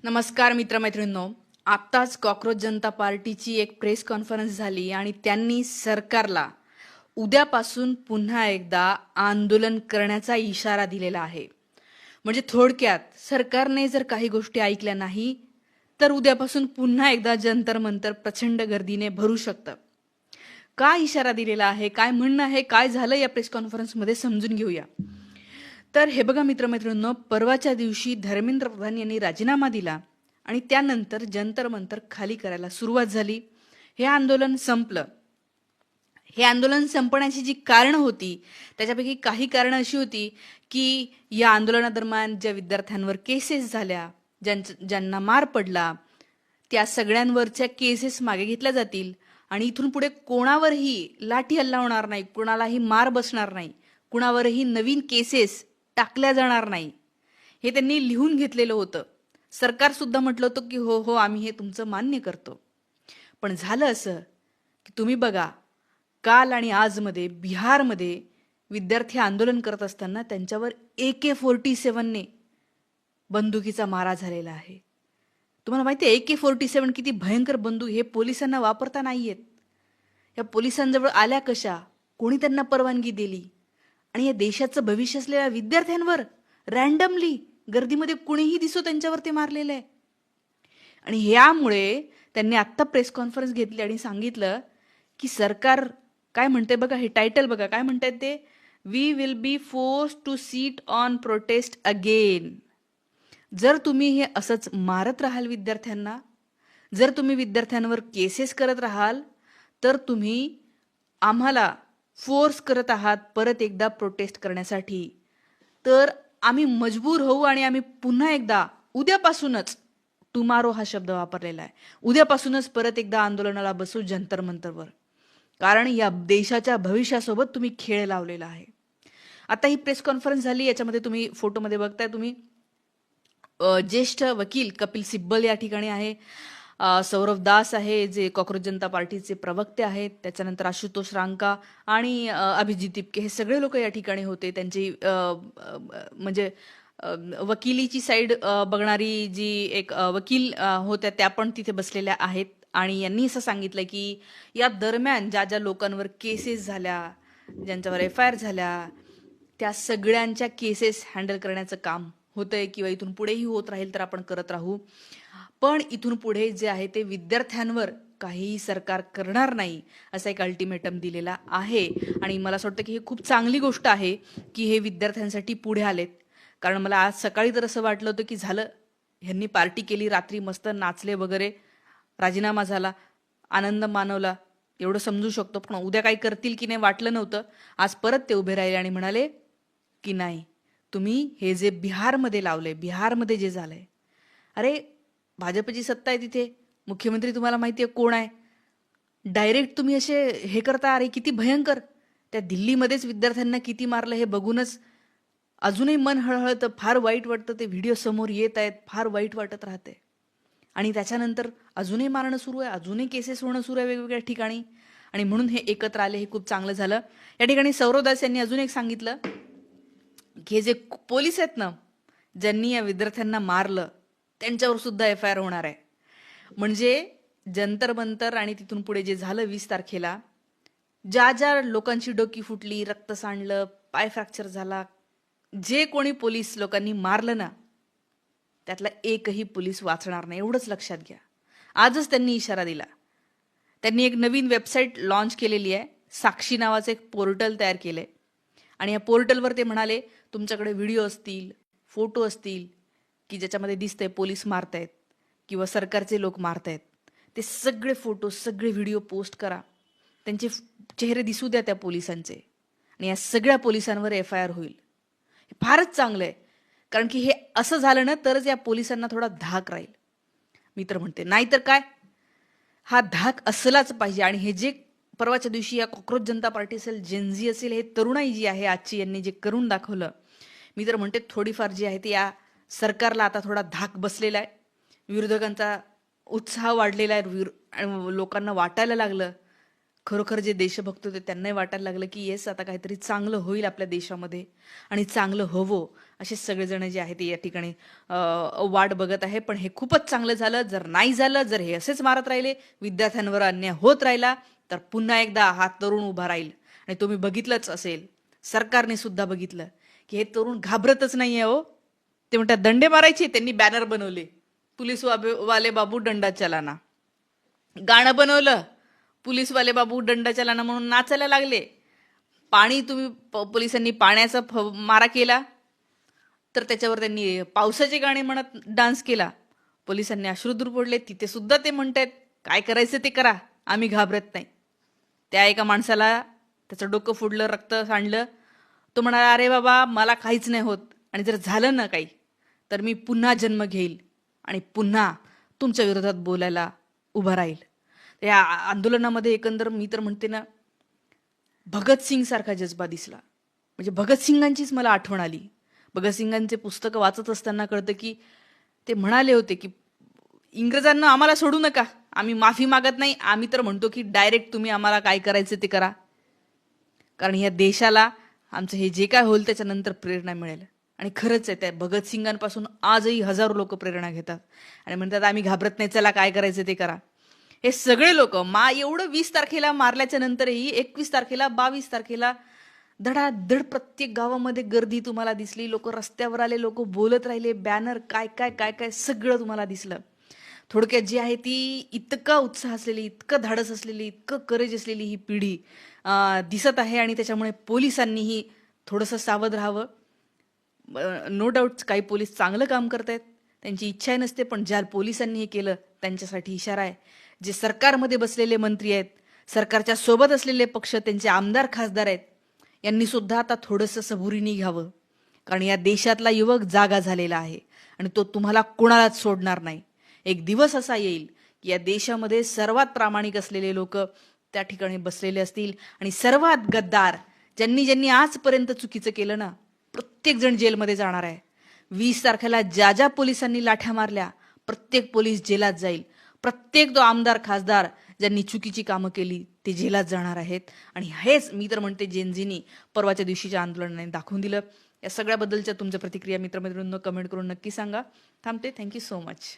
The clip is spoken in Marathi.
नमस्कार मित्रमैत्रिणींनो. आत्ताच कॉक्रोच जनता पार्टीची एक प्रेस कॉन्फरन्स झाली आणि त्यांनी सरकारला उद्यापासून पुन्हा एकदा आंदोलन करण्याचा इशारा दिलेला आहे. म्हणजे थोडक्यात सरकारने जर काही गोष्टी ऐकल्या नाही तर उद्यापासून पुन्हा एकदा जंतर मंतर प्रचंड गर्दीने भरू शकतं. काय इशारा दिलेला आहे, काय म्हणणं आहे, काय झालं या प्रेस कॉन्फरन्समध्ये समजून घेऊया. तर हे बघा मित्रमैत्रिणींनो, परवाच्या दिवशी धर्मेंद्र प्रधान यांनी राजीनामा दिला आणि त्यानंतर जंतर मंतर खाली करायला सुरुवात झाली. हे आंदोलन संपलं. हे आंदोलन संपण्याची जी कारणं होती त्याच्यापैकी काही कारणं अशी होती की या आंदोलनादरम्यान ज्या विद्यार्थ्यांवर केसेस झाल्या, ज्यांना मार पडला, त्या सगळ्यांवरच्या केसेस मागे घेतल्या जातील आणि इथून पुढे कोणावरही लाठी हल्ला होणार नाही, कुणालाही मार बसणार नाही, कुणावरही नवीन केसेस टाकल्या जाणार नाही, हे त्यांनी लिहून घेतलेलं होतं. सरकार सुद्धा म्हटलं होतं की हो हो आम्ही हे तुमचं मान्य करतो. पण झालं असं की तुम्ही बघा, काल आणि आजमध्ये बिहारमध्ये विद्यार्थी आंदोलन करत असताना त्यांच्यावर AK-47ने बंदुकीचा मारा झालेला आहे. तुम्हाला माहिती आहे AK-47 किती भयंकर बंदूक, हे पोलिसांना वापरता नाही येत. या पोलिसांजवळ आल्या कशा, कोणी त्यांना परवानगी दिली? आणि या देशाचं भविष्य असलेल्या विद्यार्थ्यांवर रँडमली गर्दीमध्ये कुणीही दिसो त्यांच्यावर ते मारलेलं आहे. आणि यामुळे त्यांनी आत्ता प्रेस कॉन्फरन्स घेतली आणि सांगितलं की सरकार काय म्हणते बघा, हे टायटल बघा काय म्हणतात ते, we will be forced to sit on protest again. जर तुम्ही हे असंच मारत राहाल विद्यार्थ्यांना, जर तुम्ही विद्यार्थ्यांवर केसेस करत राहाल, तर तुम्ही आम्हाला फोर्स करत आहात परत एकदा प्रोटेस्ट करण्यासाठी, तर आम्ही मजबूर होऊ आणि आम्ही पुन्हा एकदा उद्यापासूनच, टुमारो हा शब्द वापरलेला आहे, उद्यापासूनच परत एकदा आंदोलनाला बसू जंतर मंतरवर. कारण या देशाच्या भविष्यासोबत तुम्ही खेळ लावलेला आहे. आता ही प्रेस कॉन्फरन्स झाली, याच्यामध्ये तुम्ही फोटोमध्ये बघताय तुम्ही ज्येष्ठ वकील कपिल सिब्बल या ठिकाणी आहे, सौरभ दास आहे जे कॉक्रोच जनता पार्टीचे प्रवक्ते आहेत, त्याच्यानंतर आशुतोष रांका आणि अभिजित तिपके, हे सगळे लोक या ठिकाणी होते. त्यांची म्हणजे वकिलीची साईड बघणारी जी एक वकील होत्या त्या पण तिथे बसलेल्या आहेत. आणि यांनी असं सांगितलं की या दरम्यान ज्या ज्या लोकांवर केसेस झाल्या, ज्यांच्यावर FIR झाल्या, त्या सगळ्यांच्या केसेस हँडल करण्याचं काम होतंय किंवा इथून पुढेही होत राहील तर आपण करत राहू. पण इथून पुढे जे आहे ते विद्यार्थ्यांवर काहीही सरकार करणार नाही, असा एक अल्टिमेटम दिलेला आहे. आणि मला असं वाटतं की हे खूप चांगली गोष्ट आहे की हे विद्यार्थ्यांसाठी पुढे आलेत. कारण मला आज सकाळी तर असं वाटलं होतं की झालं, ह्यांनी पार्टी केली, रात्री मस्त नाचले वगैरे, राजीनामा झाला, आनंद मानवला, एवढं समजू शकतो. पण उद्या काही करतील की नाही वाटलं नव्हतं. आज परत ते उभे राहिले आणि म्हणाले की नाही, तुम्ही हे जे बिहारमध्ये लावलंय, बिहारमध्ये जे झालंय, अरे भाजपची सत्ता आहे तिथे, मुख्यमंत्री तुम्हाला माहिती आहे कोण आहे, डायरेक्ट तुम्ही असे हे करता, अरे किती भयंकर. त्या दिल्लीमध्येच विद्यार्थ्यांना किती मारलं हे बघूनच अजूनही मन हळहळतं, फार वाईट वाटतं. ते व्हिडिओ समोर येत आहेत, फार वाईट वाटत राहते. आणि त्याच्यानंतर अजूनही मारणं सुरू आहे, अजूनही केसेस होणं सुरू आहे वेगवेगळ्या ठिकाणी. आणि म्हणून हे एकत्र आले, हे खूप चांगलं झालं. या ठिकाणी सौरव दास यांनी अजून एक सांगितलं की हे जे पोलीस आहेत ना, ज्यांनी या विद्यार्थ्यांना मारलं, त्यांच्यावर सुद्धा FIR होणार आहे. म्हणजे जंतर मंतर आणि तिथून पुढे जे झालं 20 तारखेला, ज्या ज्या लोकांची डोकी फुटली, रक्त सांडलं, पाय फ्रॅक्चर झाला, जे कोणी पोलीस लोकांनी मारलं ना, त्यातला एकही पोलीस वाचणार नाही, एवढंच लक्षात घ्या. आजच त्यांनी इशारा दिला. त्यांनी एक नवीन वेबसाईट लॉन्च केलेली आहे, साक्षी नावाचं एक पोर्टल तयार केलंय. आणि या पोर्टलवर ते म्हणाले तुमच्याकडे व्हिडिओ असतील, फोटो असतील की ज्याच्यामध्ये दिसतंय पोलीस मारतायत किंवा सरकारचे लोक मारतायत, ते सगळे फोटो, सगळे व्हिडिओ पोस्ट करा, त्यांचे चेहरे दिसू द्या त्या पोलिसांचे, आणि या सगळ्या पोलिसांवर FIR होईल. हे फारच चांगलं आहे. कारण की हे असं झालं ना तरच या पोलिसांना थोडा धाक राहील. मी तर म्हणते, नाहीतर काय, हा धाक असलाच पाहिजे. आणि हे जे परवाच्या दिवशी या कॉक्रोच जनता पार्टी असेल, जेनझी असेल, हे तरुणाई जी आहे आजची, यांनी जे करून दाखवलं, मी तर म्हणते थोडीफार जी आहे ती या सरकारला आता थोडा धाक बसलेला आहे. विरोधकांचा उत्साह वाढलेला आहे आणि लोकांना वाटायला लागलं, खरोखर जे देशभक्त होते त्यांनाही वाटायला लागलं की येस, आता काहीतरी चांगलं होईल आपल्या देशामध्ये आणि चांगलं हवं असे सगळेजण जे आहेत ते या ठिकाणी वाट बघत आहे. पण हे खूपच चांगलं झालं. जर नाही झालं, जर हे असेच मारत राहिले, विद्यार्थ्यांवर अन्याय होत राहिला, तर पुन्हा एकदा हा तरुण उभा राहील. आणि तुम्ही बघितलंच असेल, सरकारने सुद्धा बघितलं, की हे तरुण घाबरतच नाहीये हो. ते म्हणतात दंडे मारायचे, त्यांनी बॅनर बनवले. पोलीस वाले बाबू दंडा चलाना. गाणं बनवलं, पोलीसवाले बाबू दंडा चलाना म्हणून नाचायला लागले. पाणी तुम्ही पोलिसांनी पाण्याचा मारा केला, तर त्याच्यावर त्यांनी पावसाचे गाणे म्हणत डान्स केला. पोलिसांनी अश्रुधूर पडले, तिथे सुद्धा ते म्हणतायत काय करायचं ते करा, आम्ही घाबरत नाही. त्या एका माणसाला त्याचं डोकं फुडलं, रक्त सांडलं. तो म्हणाला, अरे बाबा मला काहीच नाही होत, आणि जर झालं ना काही तर मी पुन्हा जन्म घेईल आणि पुन्हा तुमच्या विरोधात बोलायला उभं राहील. या आंदोलनामध्ये एकंदर मी तर म्हणते ना, भगतसिंग सारखा जज्बा दिसला. म्हणजे भगतसिंगांचीच मला आठवण आली. भगतसिंगांचे पुस्तकं वाचत असताना कळतं की ते म्हणाले होते की इंग्रजांना आम्हाला सोडू नका, आम्ही माफी मागत नाही, आम्ही तर म्हणतो की डायरेक्ट तुम्ही आम्हाला काय करायचं ते करा, कारण या देशाला आमचं हे जे काय होईल त्याच्यानंतर प्रेरणा मिळेल. आणि खरंच आहे, त्या भगतसिंगांपासून आजही हजारो लोक प्रेरणा घेतात आणि म्हणतात आम्ही घाबरत नाही, चला काय करायचं ते करा. हे सगळे लोक एवढं 20 तारखेला मारल्याच्या नंतरही 21 तारखेला 22 तारखेला धडाधड प्रत्येक गावामध्ये गर्दी तुम्हाला दिसली. लोक रस्त्यावर आले, लोक बोलत राहिले, बॅनर काय काय काय काय सगळं तुम्हाला दिसलं. थोडक्यात जी आहे ती इतका उत्साह असलेली, इतकं धाडस असलेली, इतकं करेज असलेली ही पिढी दिसत आहे. आणि त्याच्यामुळे पोलिसांनीही थोडंसं सावध राहावं. नो डाऊट काही पोलीस चांगलं काम करतायत, त्यांची इच्छा नसते, पण ज्या पोलिसांनी हे केलं त्यांच्यासाठी इशारा आहे. जे सरकारमध्ये बसलेले मंत्री आहेत, सरकारच्या सोबत असलेले पक्ष, त्यांचे आमदार खासदार आहेत, यांनी सुद्धा आता थोडंसं सबुरीने घ्यावं, कारण या देशातला युवक जागा झालेला आहे आणि तो तुम्हाला कोणालाच सोडणार नाही. एक दिवस असा येईल की या देशामध्ये सर्वात प्रामाणिक असलेले लोक त्या ठिकाणी बसलेले असतील आणि सर्वात गद्दार ज्यांनी ज्यांनी आजपर्यंत चुकीचं केलं ना, प्रत्येक जण जेलमध्ये जाणार आहे. 20 तारखेला ज्या ज्या पोलिसांनी लाठ्या मारल्या, प्रत्येक पोलीस जेलात जाईल. प्रत्येक तो आमदार खासदार ज्यांनी चुकीची कामं केली ते जेलात जाणार आहेत. आणि हेच मी तर म्हणते जेनझीनी परवाच्या दिवशीच्या आंदोलनाने दाखवून दिलं. या सगळ्याबद्दलच्या तुमच्या प्रतिक्रिया मित्रमैत्रिणींनो कमेंट करून नक्की सांगा. थांबते. Thank you so much.